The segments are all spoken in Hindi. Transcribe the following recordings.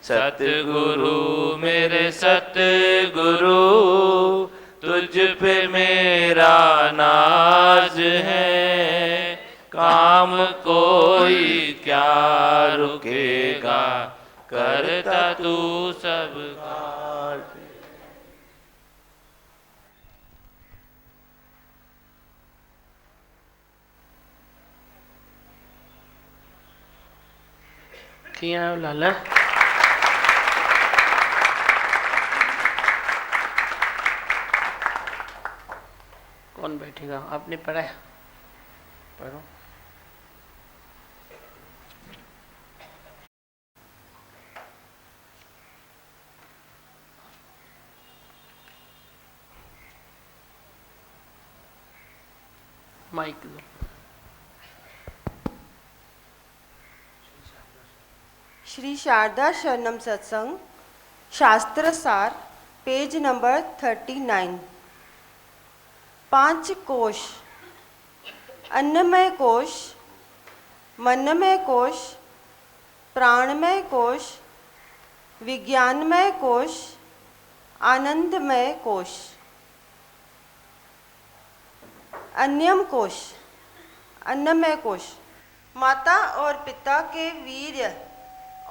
सतगुरु मेरे सतगुरु, तुझ पे मेरा नाज है। काम कोई क्या रुकेगा, करता तू सब काज। किया लाला कौन बैठेगा? आपने पढ़ा है? पढ़ो। माइक दो। श्री शारदा शरणम सत्संग शास्त्र सार, पेज नंबर 39। 5 कोश: अन्नमय कोश, मनमय कोश, प्राणमय कोश, विज्ञानमय कोश, आनंदमय कोश। अन्यम कोश: अन्नमय कोश माता और पिता के वीर्य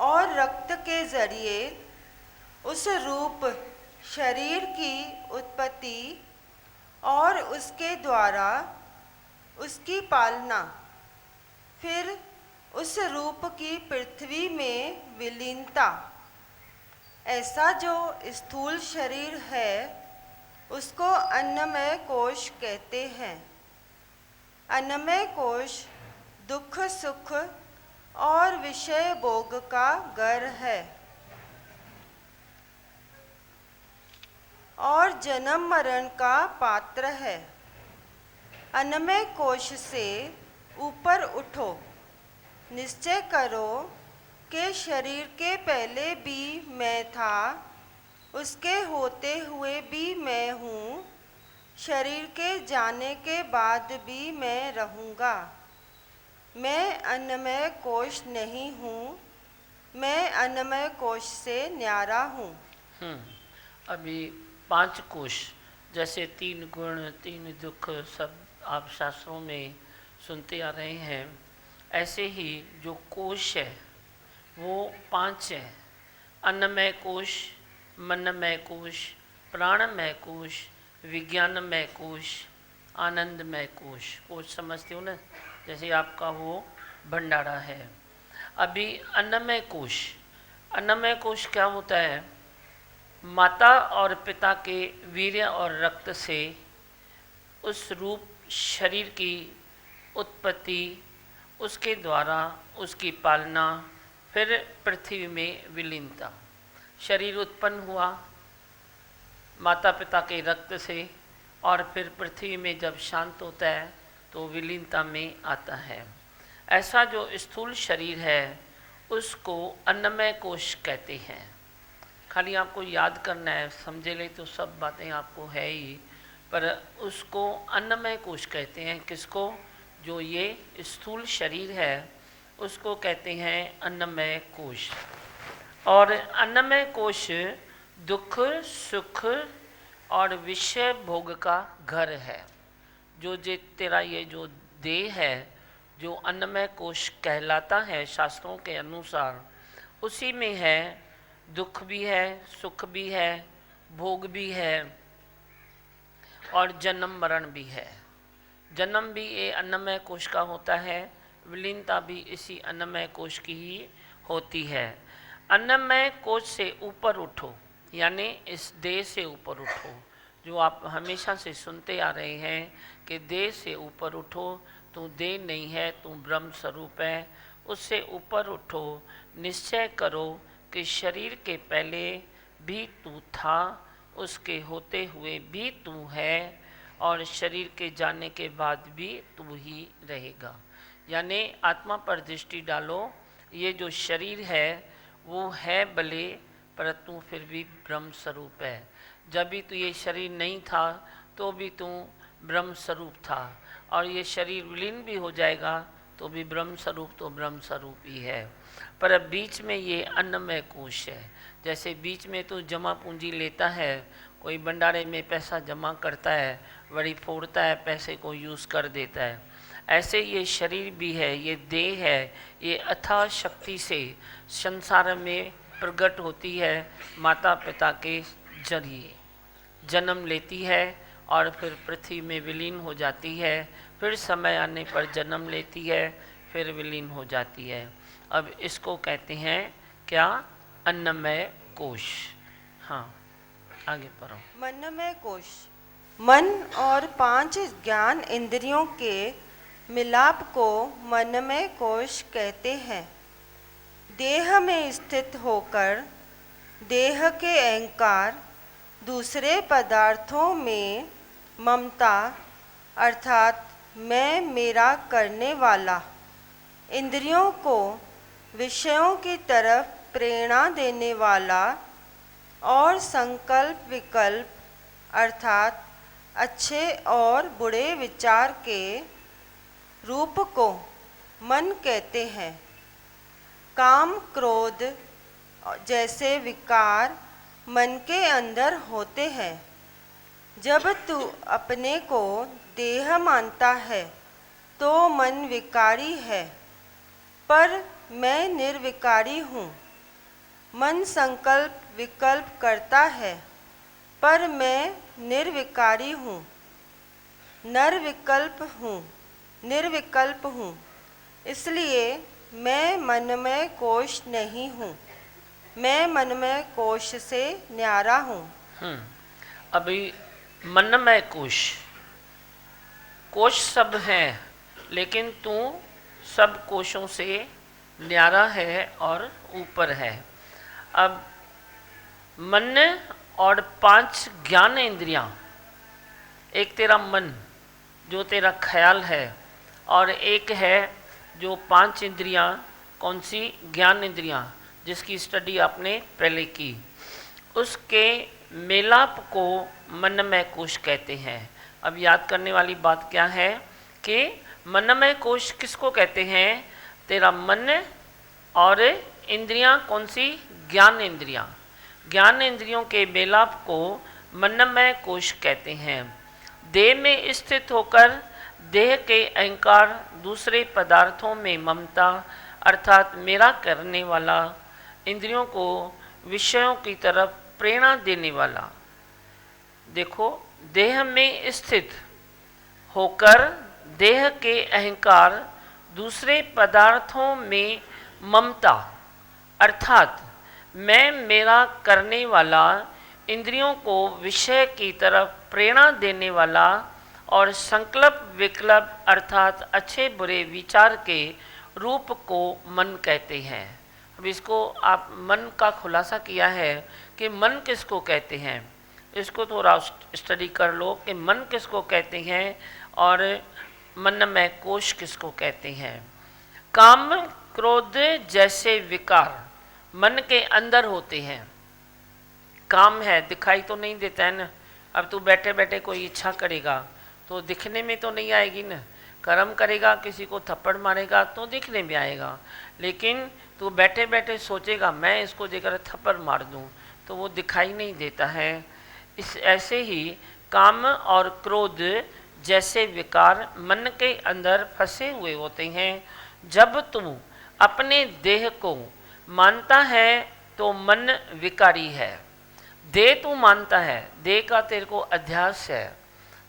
और रक्त के जरिए उस रूप शरीर की उत्पत्ति और उसके द्वारा उसकी पालना, फिर उस रूप की पृथ्वी में विलीनता। ऐसा जो स्थूल शरीर है उसको अन्नमय कोश कहते हैं। अन्नमय कोश दुख सुख और विषय भोग का घर है और जन्म मरण का पात्र है। अन्नमय कोश से ऊपर उठो, निश्चय करो कि शरीर के पहले भी मैं था, उसके होते हुए भी मैं हूँ, शरीर के जाने के बाद भी मैं रहूँगा। मैं अन्नमय कोश नहीं हूँ, मैं अन्नमय कोश से न्यारा हूँ। अभी 5 कोश, जैसे 3 गुण 3 दुख सब आप शास्त्रों में सुनते आ रहे हैं, ऐसे ही जो कोश है वो 5 है। अन्नमय कोश, मनमय कोश, प्राणमय कोश, विज्ञानमय कोश, आनंदमय कोश। कोश समझते हो ना, जैसे आपका वो भंडारा है। अभी अन्नमय कोश, अन्नमय कोश क्या होता है? माता और पिता के वीर्य और रक्त से उस रूप शरीर की उत्पत्ति, उसके द्वारा उसकी पालना, फिर पृथ्वी में विलीनता। शरीर उत्पन्न हुआ माता पिता के रक्त से और फिर पृथ्वी में जब शांत होता है तो विलीनता में आता है। ऐसा जो स्थूल शरीर है उसको अन्नमय कोश कहते हैं। खाली आपको याद करना है, समझे ले तो सब बातें आपको है ही, पर उसको अन्नमय कोश कहते हैं। किसको? जो ये स्थूल शरीर है उसको कहते हैं अन्नमय कोश। और अन्नमय कोश दुख सुख और विषय भोग का घर है। जो तेरा ये जो देह है जो अन्नमय कोश कहलाता है शास्त्रों के अनुसार, उसी में है दुख भी है, सुख भी है, भोग भी है और जन्म मरण भी है। जन्म भी ये अन्नमय कोश का होता है, विलीनता भी इसी अन्नमय कोश की ही होती है। अन्नमय कोश से ऊपर उठो, यानी इस देह से ऊपर उठो। जो आप हमेशा से सुनते आ रहे हैं कि देह से ऊपर उठो, तू देह नहीं है, तू ब्रह्म स्वरूप है। उससे ऊपर उठो, निश्चय करो कि शरीर के पहले भी तू था, उसके होते हुए भी तू है और शरीर के जाने के बाद भी तू ही रहेगा। यानी आत्मा पर दृष्टि डालो, ये जो शरीर है वो है भले, परंतु फिर भी ब्रह्म स्वरूप है। जब भी तू ये शरीर नहीं था तो भी तू ब्रह्म स्वरूप था, और ये शरीर विलीन भी हो जाएगा तो भी ब्रह्म स्वरूप तो ब्रह्म स्वरूप ही है। पर अब बीच में ये अन्नमय कोश है। जैसे बीच में तो जमा पूंजी लेता है, कोई भंडारे में पैसा जमा करता है, वही फोड़ता है, पैसे को यूज़ कर देता है। ऐसे ये शरीर भी है, ये देह है, ये अथाह शक्ति से संसार में प्रकट होती है, माता पिता के जरिए जन्म लेती है और फिर पृथ्वी में विलीन हो जाती है, फिर समय आने पर जन्म लेती है, फिर विलीन हो जाती है। अब इसको कहते हैं क्या? अन्नमय कोश। हाँ, आगे पढ़ो। मनमय कोश, मन और 5 ज्ञान इंद्रियों के मिलाप को मनमय कोश कहते हैं। देह में स्थित होकर देह के अहंकार, दूसरे पदार्थों में ममता अर्थात मैं मेरा करने वाला, इंद्रियों को विषयों की तरफ प्रेरणा देने वाला और संकल्प विकल्प अर्थात अच्छे और बुरे विचार के रूप को मन कहते हैं। काम क्रोध जैसे विकार मन के अंदर होते हैं। जब तू अपने को देह मानता है तो मन विकारी है, पर मैं निर्विकारी हूँ। मन संकल्प विकल्प करता है, पर मैं निर्विकारी हूँ, निर्विकल्प हूँ। इसलिए मैं मनमय कोश नहीं हूँ, मैं मनमय कोश से न्यारा हूँ। अभी मनमय कोश, कोश सब है, लेकिन तू सब कोशों से न्यारा है और ऊपर है। अब मन और 5 ज्ञान इंद्रियां, एक तेरा मन जो तेरा ख्याल है, और एक है जो 5 इंद्रियां, कौन सी? ज्ञान इंद्रियां, जिसकी स्टडी आपने पहले की। उसके मेलाप को मनमय कोश कहते हैं। अब याद करने वाली बात क्या है कि मनमय कोश किसको कहते हैं? तेरा मन और इंद्रियां, कौन सी? ज्ञान इंद्रियां। ज्ञान इंद्रियों के मेलाप को मनमय कोश कहते हैं। देह में स्थित होकर देह के अहंकार, दूसरे पदार्थों में ममता अर्थात मेरा करने वाला, इंद्रियों को विषयों की तरफ प्रेरणा देने वाला। देखो, देह में स्थित होकर देह के अहंकार, दूसरे पदार्थों में ममता अर्थात मैं मेरा करने वाला, इंद्रियों को विषय की तरफ प्रेरणा देने वाला और संकल्प विकल्प अर्थात अच्छे बुरे विचार के रूप को मन कहते हैं। अब इसको आप मन का खुलासा किया है कि मन किसको कहते हैं, इसको थोड़ा स्टडी कर लो कि मन किसको कहते हैं और मनमय कोश किसको कहते हैं। काम क्रोध जैसे विकार मन के अंदर होते हैं। काम है, दिखाई तो नहीं देता है ना। अब तू बैठे बैठे कोई इच्छा करेगा तो दिखने में तो नहीं आएगी ना। कर्म करेगा, किसी को थप्पड़ मारेगा तो दिखने में आएगा, लेकिन तू बैठे बैठे सोचेगा मैं इसको देकर थप्पड़ मार दूं तो वो दिखाई नहीं देता है। इस ऐसे ही काम और क्रोध जैसे विकार मन के अंदर फंसे हुए होते हैं। जब तू अपने देह को मानता है तो मन विकारी है। देह तू मानता है, देह का तेरे को अध्यास है,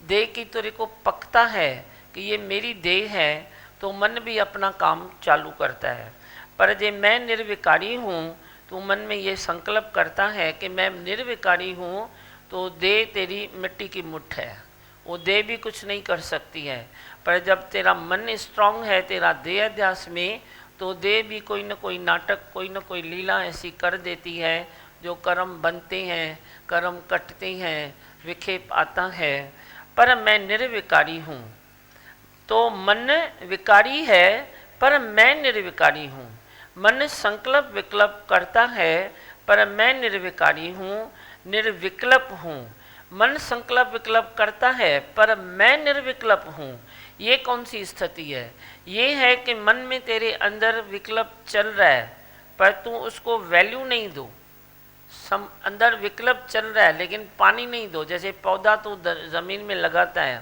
देह की तेरे को पकता है कि ये मेरी देह है, तो मन भी अपना काम चालू करता है। पर जे मैं निर्विकारी हूँ तो मन में ये संकल्प करता है कि मैं निर्विकारी हूँ, तो देह तेरी मिट्टी की मुट्ठ है, वो देह भी कुछ नहीं कर सकती है। पर जब तेरा मन स्ट्रांग है तेरा देह अध्यास में, तो देह भी कोई न कोई नाटक, कोई न कोई लीला ऐसी कर देती है जो कर्म बनते हैं, कर्म कटते हैं, विक्षेप आता है। पर मैं निर्विकारी हूँ, तो मन विकारी है पर मैं निर्विकारी हूँ। मन संकल्प विकल्प करता है पर मैं निर्विकारी हूँ, निर्विकल्प हूँ। मन संकल्प विकल्प करता है पर मैं निर्विकल्प हूँ। ये कौन सी स्थिति है? ये है कि मन में तेरे अंदर विकल्प चल रहा है पर तू उसको वैल्यू नहीं दो। अंदर विकल्प चल रहा है लेकिन पानी नहीं दो। जैसे पौधा तू ज़मीन में लगाता है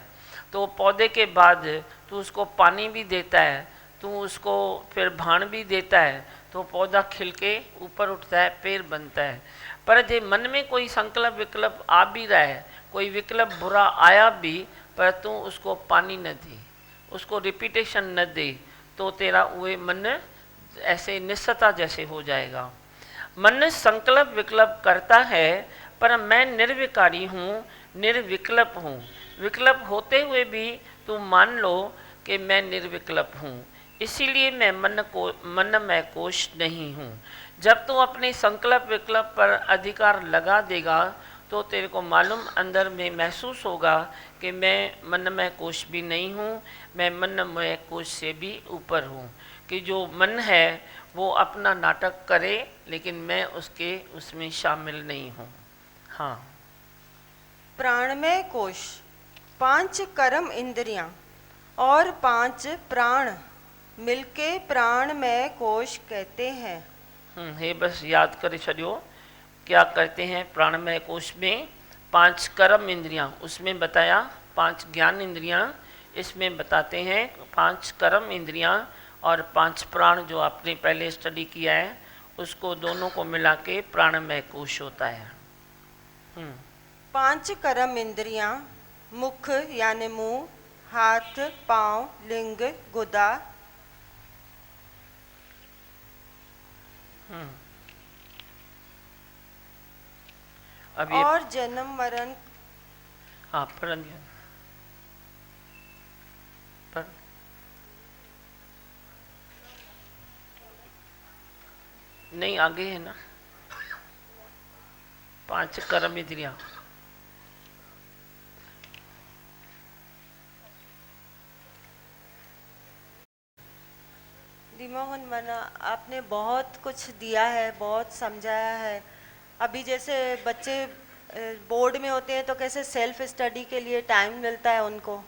तो पौधे के बाद तू उसको पानी भी देता है, तू उसको फिर भाण भी देता है, तो पौधा खिल के ऊपर उठता है, पेड़ बनता है। पर जो मन में कोई संकल्प विकल्प आ भी रहा है, कोई विकल्प बुरा आया भी, पर तू उसको पानी न दे, उसको रिपीटेशन न दे, तो तेरा वो मन ऐसे निस्सता जैसे हो जाएगा। मन संकल्प विकल्प करता है पर मैं निर्विकारी हूँ, निर्विकल्प हूँ। विकल्प होते हुए भी तू मान लो कि मैं निर्विकल्प हूँ, इसीलिए मैं मन में कोश नहीं हूँ। जब तू अपने संकल्प विकल्प पर अधिकार लगा देगा तो तेरे को मालूम अंदर में महसूस होगा कि मैं मन में कोश भी नहीं हूँ, मैं मन में कोश से भी ऊपर हूँ। कि जो मन है वो अपना नाटक करे लेकिन मैं उसमें शामिल नहीं हूँ। हाँ। प्राणमय कोश, 5 कर्म इंद्रियां और 5 प्राण मिलके प्राणमय कोश कहते हैं। हे बस याद कर छो क्या करते हैं प्राणमय कोश में? 5 कर्म इंद्रियां, उसमें बताया 5 ज्ञान इंद्रियां, इसमें बताते हैं 5 कर्म इंद्रियां और 5 प्राण जो आपने पहले स्टडी किया है, उसको दोनों को मिला के प्राणमय कोश होता है। 5 कर्म इंद्रियां, मुख यानी मुंह, हाथ, पांव, लिंग, गुदा, अब ये और जन्म मरण। हाँ पर नहीं आगे है ना 5 कर्म इंद्रियां। दिमोहन मना, आपने बहुत कुछ दिया है, बहुत समझाया है। अभी जैसे बच्चे बोर्ड में होते हैं तो कैसे सेल्फ स्टडी के लिए टाइम मिलता है उनको,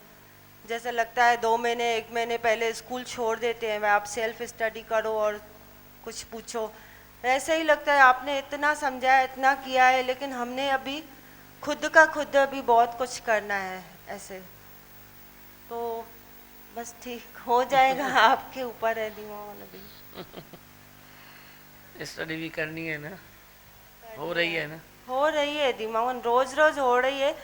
जैसे लगता है 2 महीने 1 महीने पहले स्कूल छोड़ देते हैं, आप सेल्फ स्टडी करो और कुछ पूछो। ऐसे ही लगता है आपने इतना समझाया, इतना किया है, लेकिन हमने अभी खुद का खुद अभी बहुत कुछ करना है ऐसे। तो बस ठीक हो जाएगा, आपके ऊपर है दिमाग अभी। स्टडी भी करनी है ना, हो रही है ना, हो रही है दिमाग, रोज रोज हो रही है,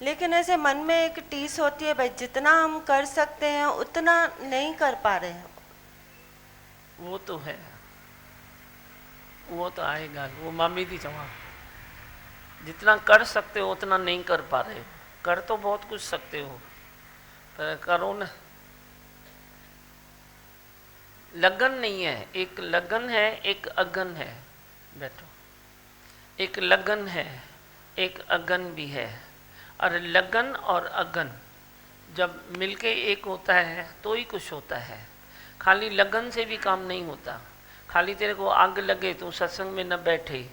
लेकिन ऐसे मन में एक टीस होती है भाई जितना हम कर सकते हैं उतना नहीं कर पा रहे हैं। वो तो है, वो तो आएगा। वो मामी थी चवा जितना कर सकते हो उतना नहीं कर पा रहे हो। कर तो बहुत कुछ सकते हो पर करो ना। लगन नहीं है, एक लगन है एक अगन है। बैठो, एक लगन है एक अगन भी है। और लगन और अगन जब मिलके एक होता है तो ही कुछ होता है। खाली लगन से भी काम नहीं होता। खाली तेरे को आग लगे तो सत्संग में न बैठे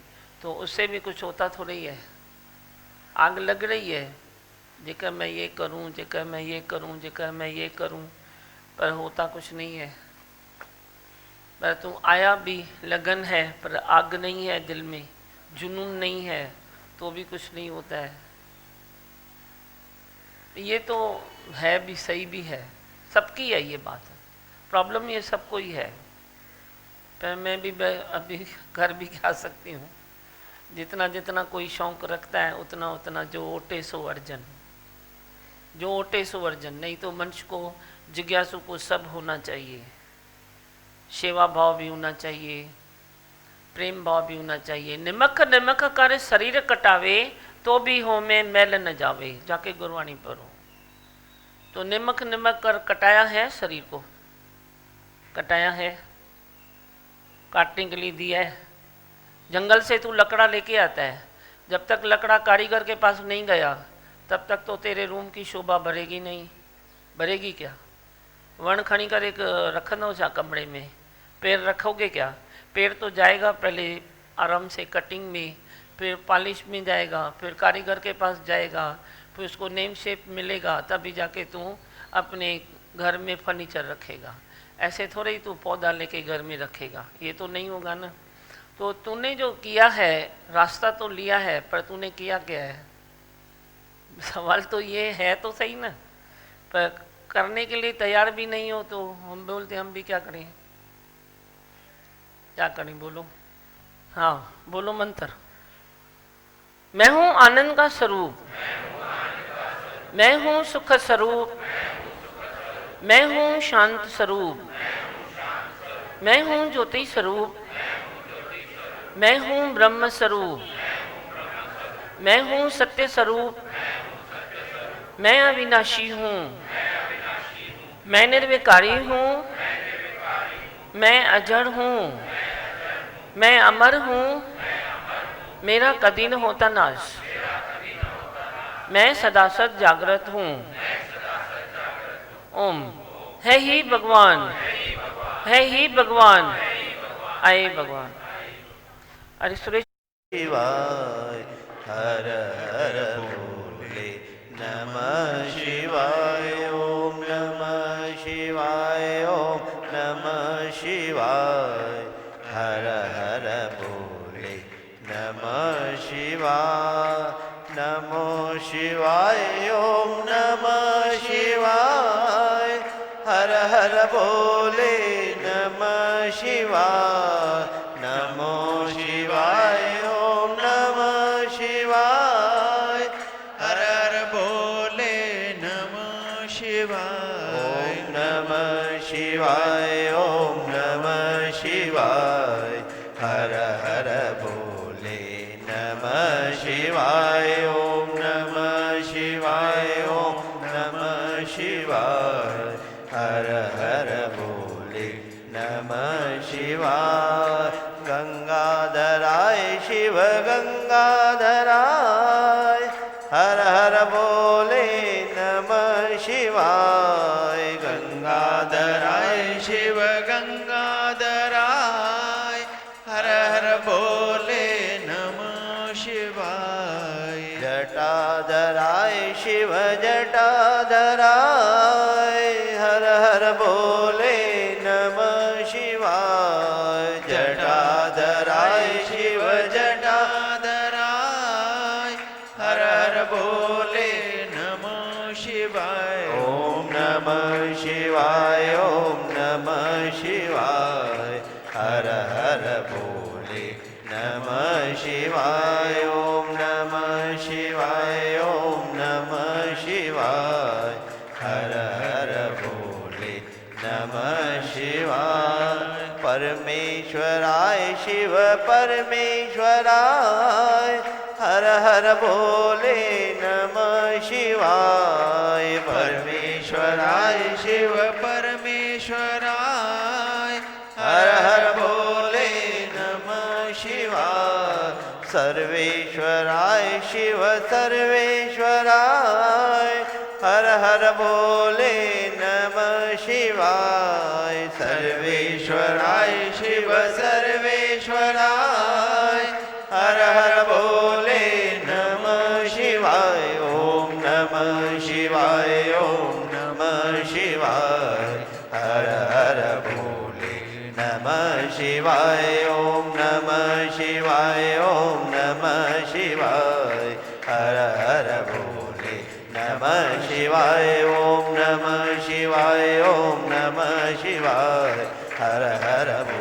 तो उससे भी कुछ होता थोड़ा ही है। आग लग रही है, जेकर मैं ये करूं, जेकर मैं ये करूं, जेकर मैं ये करूं, पर होता कुछ नहीं है। पर तुम आया भी, लगन है पर आग नहीं है दिल में, जुनून नहीं है, तो भी कुछ नहीं होता है। ये तो है भी, सही भी है, सबकी है ये बात। प्रॉब्लम ये सबको ही है। पर मैं भी अभी घर भी जा सकती हूँ। जितना जितना कोई शौक रखता है उतना उतना जो ओटे सो अर्जन, जो ओटे सो अर्जन। नहीं तो मनुष्य को, जिज्ञासु को सब होना चाहिए। सेवा भाव भी होना चाहिए, प्रेम भाव भी होना चाहिए। निमक निमक कर शरीर कटावे तो भी हो में मैल न जावे, जाके गुरबाणी पढ़ो। तो निमक निमक कर कटाया है, शरीर को कटाया है, काटने के लिए दिया है। जंगल से तू लकड़ा लेके आता है, जब तक लकड़ा कारीगर के पास नहीं गया तब तक तो तेरे रूम की शोभा बढ़ेगी नहीं। बढ़ेगी क्या? वण खणी कर एक रखना छा कमरे में, पेड़ रखोगे क्या? पेड़ तो जाएगा पहले आराम से कटिंग में, फिर पॉलिश में जाएगा, फिर कारीगर के पास जाएगा, फिर उसको नेम शेप मिलेगा, तभी जाके तू अपने घर में फर्नीचर रखेगा, ऐसे थोड़े ही तू पौधा लेके घर में रखेगा, ये तो नहीं होगा ना। तो तूने जो किया है, रास्ता तो लिया है, पर तूने किया क्या है? सवाल तो ये है तो सही ना, पर करने के लिए तैयार भी नहीं हो तो हम बोलते हम भी क्या करें, क्या करें बोलो। हाँ बोलो मंत्र। मैं हूँ आनंद का स्वरूप, मैं हूँ सुख स्वरूप, मैं हूँ शांत स्वरूप, मैं हूँ ज्योति स्वरूप, मैं हूँ ब्रह्म स्वरूप, मैं हूँ सत्य स्वरूप, मैं अविनाशी हूँ, मैं निर्विकारी हूँ, मैं अजड़ हूँ, मैं अमर हूँ, मेरा कभी न होता नाश, मैं सदा सद जागृत हूँ। ओम। है ही भगवान, है ही भगवान, आए भगवान। अरे सुरेश शिवाय हर हर भोले नमः शिवाय ओम नमः शिवाय ओम नमः शिवाय हर हर भोले नमः शिवाय नमो शिवाय ओम नमः शिवाय हर हर भोले नमः शिवाय नमो शिवाय ओम नमः शिवाय हर हर भोले नमः शिवाय ओम नमः शिवाय ओम नमः शिवाय हर हर भोले नमः शिवाय ओम नमः शिवाय ओम नमः शिवाय हर हर भोले नमः शिवाय गंगाधराय शिव गंगाधराय हर हर भोले नमः शिवाय गंगाधराय शिव गंगाधराय हर हर भोले नमः शिवाय जटाधराय शिव जटाधराय हर हर भोले नमः शिवाय जटाधराय शिव जटाधराय हर हर भोले नमः शिवाय ओम नमः शिवाय ओम नमः शिवाय हर हर भोले नमः शिवाय ओम नमः शिवाय ओम नमः शिवाय हर हर भोले नमः शिवाय परमेश्वराय शिव परमेश्वराय हर हर भोले नमः शिवाय परमेश्वराय शिव परमेश्वराय हर हर भोले नमः शिवाय सर्वेश्वराय शिव सर्वेश्वराय हर हर भोले नमः शिवाय सर्वेश्वराय शिव सर्वेश्वराय हर हर भोले नमः शिवाय ओम नमः शिवाय ओम नमः शिवाय हर हर भोले नमः शिवाय ओम नमः शिवाय ओम नमः शिवाय हर हर भोले नमः शिवाय ओम नमः शिवाय ओम नमः शिवाय हर हर भोले